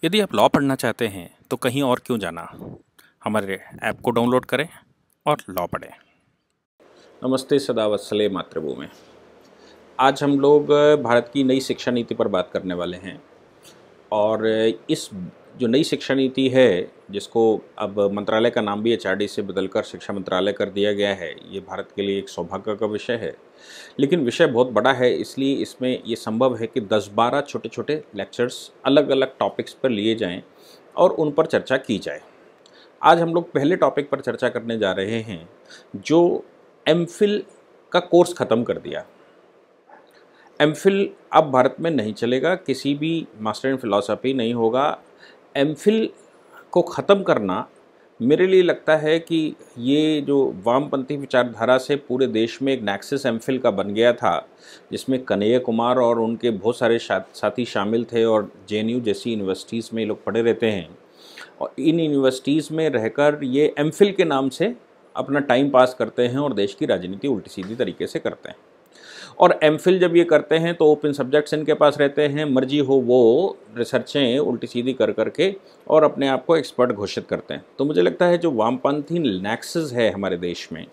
यदि आप लॉ पढ़ना चाहते हैं तो कहीं और क्यों जाना। हमारे ऐप को डाउनलोड करें और लॉ पढ़ें। नमस्ते, सदावत्सले मातृभूमि। आज हम लोग भारत की नई शिक्षा नीति पर बात करने वाले हैं और इस जो नई शिक्षा नीति है, जिसको अब मंत्रालय का नाम भी एचआरडी से बदलकर शिक्षा मंत्रालय कर दिया गया है, ये भारत के लिए एक सौभाग्य का विषय है। लेकिन विषय बहुत बड़ा है, इसलिए इसमें ये संभव है कि 10-12 छोटे छोटे लेक्चर्स अलग अलग टॉपिक्स पर लिए जाएं और उन पर चर्चा की जाए। आज हम लोग पहले टॉपिक पर चर्चा करने जा रहे हैं, जो एमफिल का कोर्स ख़त्म कर दिया। एमफिल अब भारत में नहीं चलेगा, किसी भी मास्टर इन फिलॉसफी नहीं होगा। एमफिल को ख़त्म करना मेरे लिए लगता है कि ये जो वामपंथी विचारधारा से पूरे देश में एक नेक्सस एमफिल का बन गया था, जिसमें कन्हैया कुमार और उनके बहुत सारे साथी शामिल थे और जेएनयू जैसी यूनिवर्सिटीज़ में लोग पढ़े रहते हैं और इन यूनिवर्सिटीज़ में रहकर ये एमफिल के नाम से अपना टाइम पास करते हैं और देश की राजनीति उल्टी सीधी तरीके से करते हैं। और एमफिल जब ये करते हैं तो ओपन सब्जेक्ट्स इनके पास रहते हैं, मर्जी हो वो रिसर्चें उल्टी सीधी कर करके और अपने आप को एक्सपर्ट घोषित करते हैं। तो मुझे लगता है जो वामपंथी नेक्सस है हमारे देश में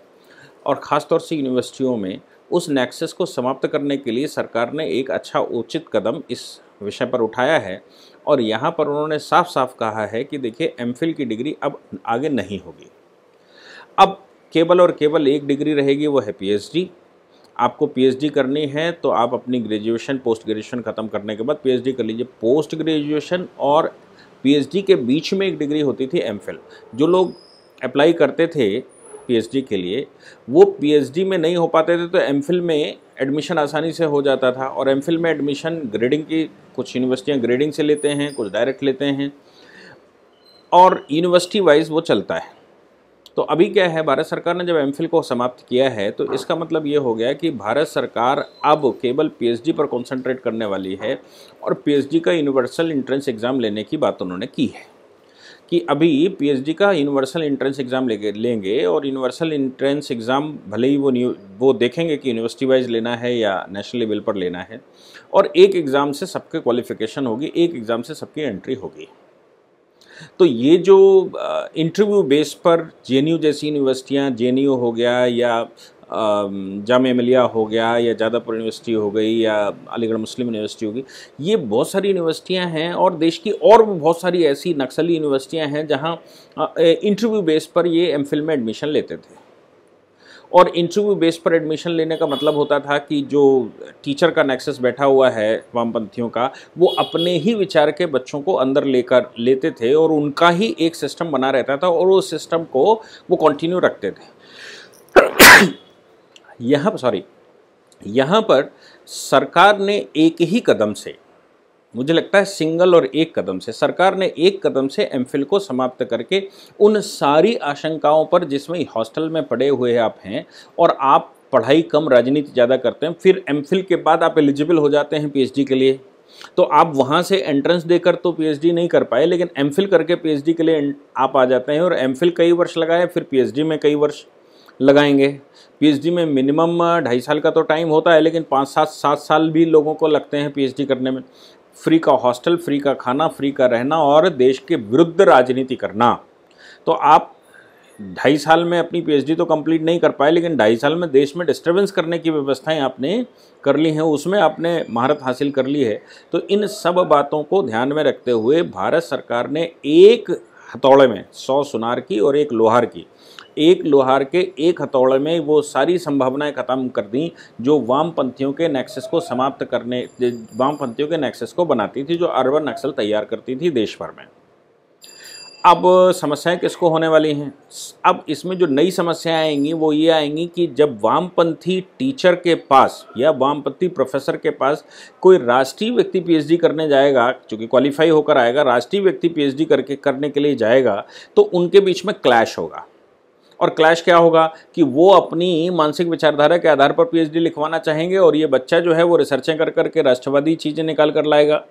और ख़ासतौर से यूनिवर्सिटियों में, उस नेक्सस को समाप्त करने के लिए सरकार ने एक अच्छा उचित कदम इस विषय पर उठाया है। और यहाँ पर उन्होंने साफ साफ कहा है कि देखिए, एमफिल की डिग्री अब आगे नहीं होगी। अब केवल और केवल एक डिग्री रहेगी, वो है पीएचडी। आपको पीएचडी करनी है तो आप अपनी ग्रेजुएशन पोस्ट ग्रेजुएशन ख़त्म करने के बाद पीएचडी कर लीजिए। पोस्ट ग्रेजुएशन और पीएचडी के बीच में एक डिग्री होती थी एमफिल। जो लोग अप्लाई करते थे पीएचडी के लिए, वो पीएचडी में नहीं हो पाते थे तो एमफिल में एडमिशन आसानी से हो जाता था। और एमफिल में एडमिशन ग्रेडिंग की, कुछ यूनिवर्सिटियाँ ग्रेडिंग से लेते हैं, कुछ डायरेक्ट लेते हैं और यूनिवर्सिटी वाइज वो चलता है। तो अभी क्या है, भारत सरकार ने जब एमफिल को समाप्त किया है तो इसका मतलब ये हो गया कि भारत सरकार अब केवल पीएचडी पर कॉन्सेंट्रेट करने वाली है और पीएचडी का यूनिवर्सल एंट्रेंस एग्ज़ाम लेने की बात उन्होंने की है कि अभी पीएचडी का यूनिवर्सल एंट्रेंस एग्ज़ाम लेंगे और यूनिवर्सल एंट्रेंस एग्ज़ाम भले ही वो देखेंगे कि यूनिवर्सिटी वाइज लेना है या नेशनल लेवल पर लेना है, और एक एग्ज़ाम से सबके क्वालिफिकेशन होगी, एक एग्ज़ाम से सबकी एंट्री होगी। तो ये जो इंटरव्यू बेस पर जेएनयू जैसी यूनिवर्सिटियाँ, जेएनयू हो गया या जामिया मिलिया हो गया या जादवपुर यूनिवर्सिटी हो गई या अलीगढ़ मुस्लिम यूनिवर्सिटी होगी, ये बहुत सारी यूनिवर्सिटियां हैं और देश की और भी बहुत सारी ऐसी नक्सली यूनिवर्सिटियां हैं जहां इंटरव्यू बेस पर ये एमफिल में एडमिशन लेते थे। और इंटरव्यू बेस पर एडमिशन लेने का मतलब होता था कि जो टीचर का नेक्सस बैठा हुआ है वामपंथियों का, वो अपने ही विचार के बच्चों को अंदर लेते थे और उनका ही एक सिस्टम बना रहता था और उस सिस्टम को वो कंटिन्यू रखते थे। यहाँ पर सरकार ने एक ही कदम से, मुझे लगता है सिंगल और एक कदम से, सरकार ने एक कदम से एमफिल को समाप्त करके उन सारी आशंकाओं पर, जिसमें हॉस्टल में पड़े हुए आप हैं और आप पढ़ाई कम राजनीति ज़्यादा करते हैं, फिर एमफिल के बाद आप एलिजिबल हो जाते हैं पीएचडी के लिए, तो आप वहाँ से एंट्रेंस देकर तो पीएचडी नहीं कर पाए, लेकिन एमफिल करके पीएचडी के लिए आप आ जाते हैं और एमफिल कई वर्ष लगाए, फिर पीएचडी में कई वर्ष लगाएंगे। पीएचडी में मिनिमम 2.5 साल का तो टाइम होता है, लेकिन 5-7 साल भी लोगों को लगते हैं पीएचडी करने में। फ्री का हॉस्टल, फ्री का खाना, फ्री का रहना और देश के विरुद्ध राजनीति करना। तो आप 2.5 साल में अपनी पीएचडी तो कंप्लीट नहीं कर पाए, लेकिन 2.5 साल में देश में डिस्टर्बेंस करने की व्यवस्थाएं आपने कर ली हैं, उसमें आपने महारत हासिल कर ली है। तो इन सब बातों को ध्यान में रखते हुए भारत सरकार ने एक हथौड़े में 100 सुनार की और एक लोहार की, एक लोहार के एक हथौड़े में वो सारी संभावनाएं खत्म कर दी जो वामपंथियों के नेक्सस को समाप्त करने, वामपंथियों के नेक्सस को बनाती थी, जो अर्बन नक्सल तैयार करती थी देश भर में। अब समस्याएं किसको होने वाली हैं? अब इसमें जो नई समस्याएं आएंगी वो ये आएंगी कि जब वामपंथी टीचर के पास या वामपंथी प्रोफेसर के पास कोई राष्ट्रीय व्यक्ति पीएचडी करने जाएगा, चूँकि क्वालिफाई होकर आएगा, राष्ट्रीय व्यक्ति पीएचडी करने के लिए जाएगा, तो उनके बीच में क्लैश होगा। और क्लैश क्या होगा कि वो अपनी मानसिक विचारधारा के आधार पर पीएचडी लिखवाना चाहेंगे और ये बच्चा जो है वो रिसर्चें कर करके राष्ट्रवादी चीज़ें निकाल कर लाएगा।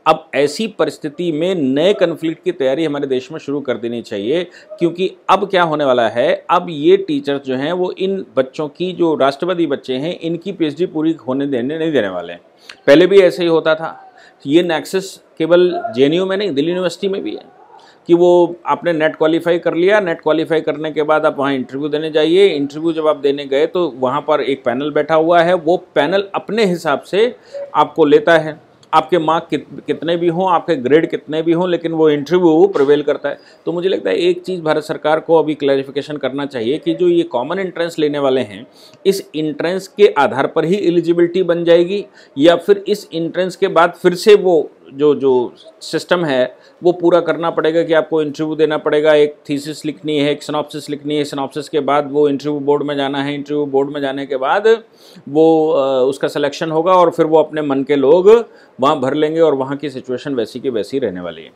अब ऐसी परिस्थिति में नए कन्फ्लिक्ट की तैयारी हमारे देश में शुरू कर देनी चाहिए, क्योंकि अब क्या होने वाला है, अब ये टीचर जो हैं वो इन बच्चों की, जो राष्ट्रवादी बच्चे हैं, इनकी पीएचडी पूरी होने नहीं देने वाले हैं। पहले भी ऐसे ही होता था ये नेक्सस केवल जेएनयू में नहीं, दिल्ली यूनिवर्सिटी में भी है कि वो आपने नेट क्वालिफाई कर लिया, नेट क्वालिफाई करने के बाद आप वहाँ इंटरव्यू देने जाइए। इंटरव्यू जब आप देने गए तो वहाँ पर एक पैनल बैठा हुआ है, वो पैनल अपने हिसाब से आपको लेता है, आपके मार्क कितने भी हों, आपके ग्रेड कितने भी हों, लेकिन वो इंटरव्यू प्रिवेल करता है। तो मुझे लगता है एक चीज़ भारत सरकार को अभी क्लैरिफिकेशन करना चाहिए कि जो ये कॉमन एंट्रेंस लेने वाले हैं, इस एंट्रेंस के आधार पर ही एलिजिबिलिटी बन जाएगी या फिर इस एंट्रेंस के बाद फिर से वो जो सिस्टम है वो पूरा करना पड़ेगा कि आपको इंटरव्यू देना पड़ेगा, एक थीसिस लिखनी है, एक सिनॉप्सिस लिखनी है, सिनॉप्सिस के बाद वो इंटरव्यू बोर्ड में जाना है, इंटरव्यू बोर्ड में जाने के बाद वो उसका सिलेक्शन होगा और फिर वो अपने मन के लोग वहाँ भर लेंगे और वहाँ की सिचुएशन वैसी की वैसी रहने वाली है।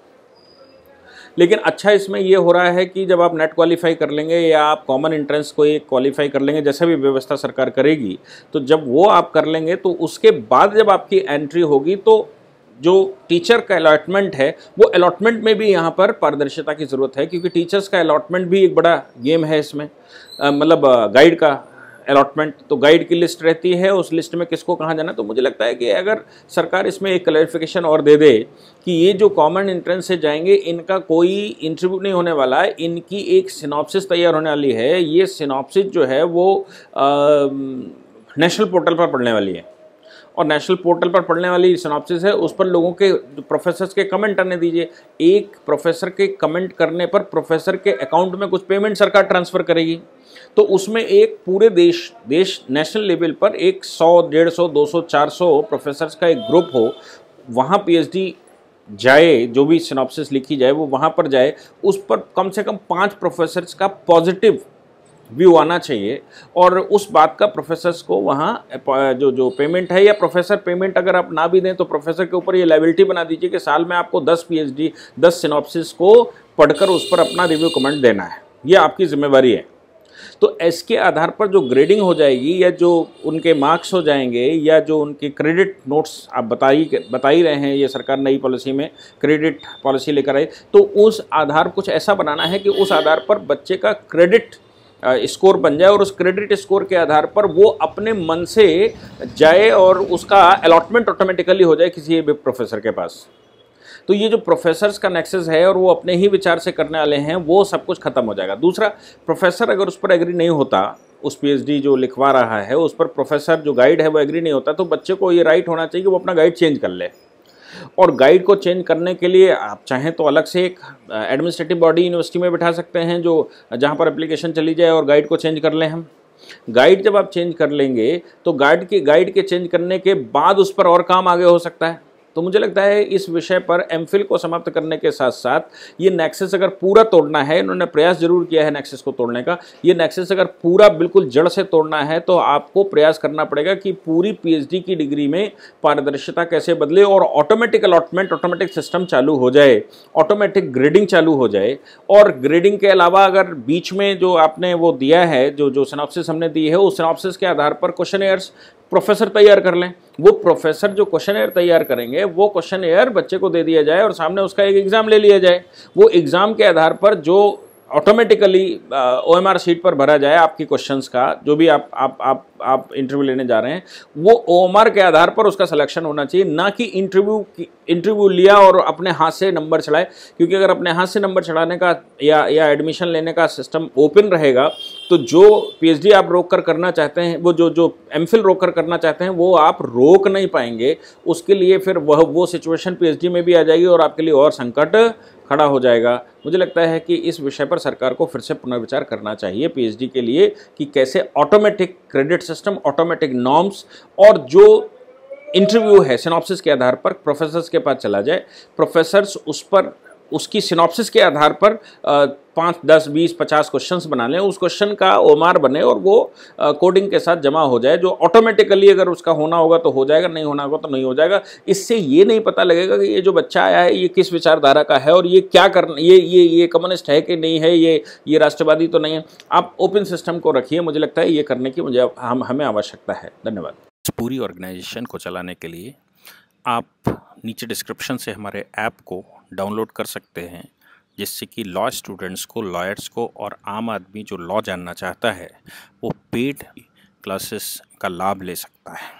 लेकिन अच्छा इसमें ये हो रहा है कि जब आप नेट क्वालिफाई कर लेंगे या आप कॉमन एंट्रेंस को एक क्वालिफाई कर लेंगे, जैसा भी व्यवस्था सरकार करेगी, तो जब वो आप कर लेंगे तो उसके बाद जब आपकी एंट्री होगी तो जो टीचर का अलॉटमेंट है वो अलॉटमेंट में भी यहाँ पर पारदर्शिता की ज़रूरत है, क्योंकि टीचर्स का अलॉटमेंट भी एक बड़ा गेम है इसमें। मतलब गाइड का अलॉटमेंट, तो गाइड की लिस्ट रहती है, उस लिस्ट में किसको कहाँ जाना। तो मुझे लगता है कि अगर सरकार इसमें एक क्लैरिफिकेशन और दे दे कि ये जो कॉमन एंट्रेंस से जाएंगे इनका कोई इंटरव्यू नहीं होने वाला है, इनकी एक सिनॉप्सिस तैयार होने वाली है, ये सिनॉप्सिस जो है वो नेशनल पोर्टल पर पढ़ने वाली है और नेशनल पोर्टल पर पढ़ने वाली सिनॉप्सिस है, उस पर लोगों के प्रोफेसर्स के कमेंट आने दीजिए। एक प्रोफेसर के कमेंट करने पर प्रोफेसर के अकाउंट में कुछ पेमेंट सरकार ट्रांसफ़र करेगी, तो उसमें एक पूरे देश नेशनल लेवल पर एक 100, 150, 200, 400 प्रोफेसर्स का एक ग्रुप हो, वहाँ पीएचडी जाए, जो भी सिनॉप्सिस लिखी जाए वो वहाँ पर जाए, उस पर कम से कम 5 प्रोफेसर्स का पॉजिटिव व्यू आना चाहिए और उस बात का प्रोफेसर्स को वहाँ जो पेमेंट है, या प्रोफेसर पेमेंट अगर आप ना भी दें तो प्रोफेसर के ऊपर ये लायबिलिटी बना दीजिए कि साल में आपको 10 पीएचडी 10 सिनॉप्सिस को पढ़कर उस पर अपना रिव्यू कमेंट देना है, ये आपकी जिम्मेवारी है। तो इसके आधार पर जो ग्रेडिंग हो जाएगी या जो उनके मार्क्स हो जाएंगे या जो उनके क्रेडिट नोट्स आप बता ही रहे हैं, ये सरकार नई पॉलिसी में क्रेडिट पॉलिसी लेकर आई, तो उस आधार कुछ ऐसा बनाना है कि उस आधार पर बच्चे का क्रेडिट स्कोर बन जाए और उस क्रेडिट स्कोर के आधार पर वो अपने मन से जाए और उसका अलॉटमेंट ऑटोमेटिकली हो जाए किसी भी प्रोफेसर के पास। तो ये जो प्रोफेसर्स का नेक्सस है और वो अपने ही विचार से करने वाले हैं, वो सब कुछ खत्म हो जाएगा। दूसरा, प्रोफेसर अगर उस पर एग्री नहीं होता, उस पीएचडी जो लिखवा रहा है उस पर प्रोफेसर जो गाइड है वो एग्री नहीं होता, तो बच्चे को ये राइट होना चाहिए कि वो अपना गाइड चेंज कर ले। और गाइड को चेंज करने के लिए आप चाहें तो अलग से एक एडमिनिस्ट्रेटिव बॉडी यूनिवर्सिटी में बिठा सकते हैं, जो जहाँ पर एप्लीकेशन चली जाए और गाइड को चेंज कर लें हम। गाइड जब आप चेंज कर लेंगे तो गाइड के चेंज करने के बाद उस पर और काम आगे हो सकता है। तो मुझे लगता है इस विषय पर एमफिल को समाप्त करने के साथ साथ ये नेक्सस अगर पूरा तोड़ना है, इन्होंने प्रयास जरूर किया है नेक्सस को तोड़ने का, ये नेक्सस अगर पूरा बिल्कुल जड़ से तोड़ना है तो आपको प्रयास करना पड़ेगा कि पूरी पीएचडी की डिग्री में पारदर्शिता कैसे बदले और ऑटोमेटिक अलॉटमेंट, ऑटोमेटिक सिस्टम चालू हो जाए, ऑटोमेटिक ग्रेडिंग चालू हो जाए। और ग्रेडिंग के अलावा अगर बीच में जो आपने वो दिया है, जो सिनॉप्सिस हमने दी है, उस सिनॉप्सिस के आधार पर क्वेश्चनेयर्स प्रोफेसर तैयार कर लें। वो प्रोफेसर जो क्वेश्चनेयर तैयार करेंगे वो क्वेश्चनेयर बच्चे को दे दिया जाए और सामने उसका एक एग्ज़ाम ले लिया जाए। वो एग्ज़ाम के आधार पर जो ऑटोमेटिकली ओएमआर शीट पर भरा जाए आपकी क्वेश्चंस का, जो भी आप इंटरव्यू लेने जा रहे हैं, वो ओएमआर के आधार पर उसका सिलेक्शन होना चाहिए, ना कि इंटरव्यू लिया और अपने हाथ से नंबर चढ़ाए। क्योंकि अगर अपने हाथ से नंबर चढ़ाने का या एडमिशन लेने का सिस्टम ओपन रहेगा तो जो पीएचडी आप रोक कर करना चाहते हैं, वो जो एमफिल रोक कर करना चाहते हैं, वो आप रोक नहीं पाएंगे। उसके लिए फिर वो सिचुएशन पीएचडी में भी आ जाएगी और आपके लिए और संकट खड़ा हो जाएगा। मुझे लगता है कि इस विषय पर सरकार को फिर से पुनर्विचार करना चाहिए पीएचडी के लिए कि कैसे automatic credit system, automatic norms और जो इंटरव्यू है सिनॉप्सिस के आधार पर प्रोफेसर्स के पास चला जाए, प्रोफेसर्स उस पर उसकी सिनॉप्सिस के आधार पर 5, 10, 20, 50 क्वेश्चंस बना लें, उस क्वेश्चन का ओमार बने और वो कोडिंग के साथ जमा हो जाए, जो ऑटोमेटिकली अगर उसका होना होगा तो हो जाएगा, नहीं होना होगा तो नहीं हो जाएगा। इससे ये नहीं पता लगेगा कि ये जो बच्चा आया है ये किस विचारधारा का है और ये क्या करना, ये कम्युनिस्ट है कि नहीं है, ये राष्ट्रवादी तो नहीं है। आप ओपन सिस्टम को रखिए, मुझे लगता है ये करने की हमें आवश्यकता है। धन्यवाद। इस पूरी ऑर्गेनाइजेशन को चलाने के लिए आप नीचे डिस्क्रिप्शन से हमारे ऐप को डाउनलोड कर सकते हैं, जिससे कि लॉ स्टूडेंट्स को, लॉयर्स को और आम आदमी जो लॉ जानना चाहता है वो पेड क्लासेस का लाभ ले सकता है।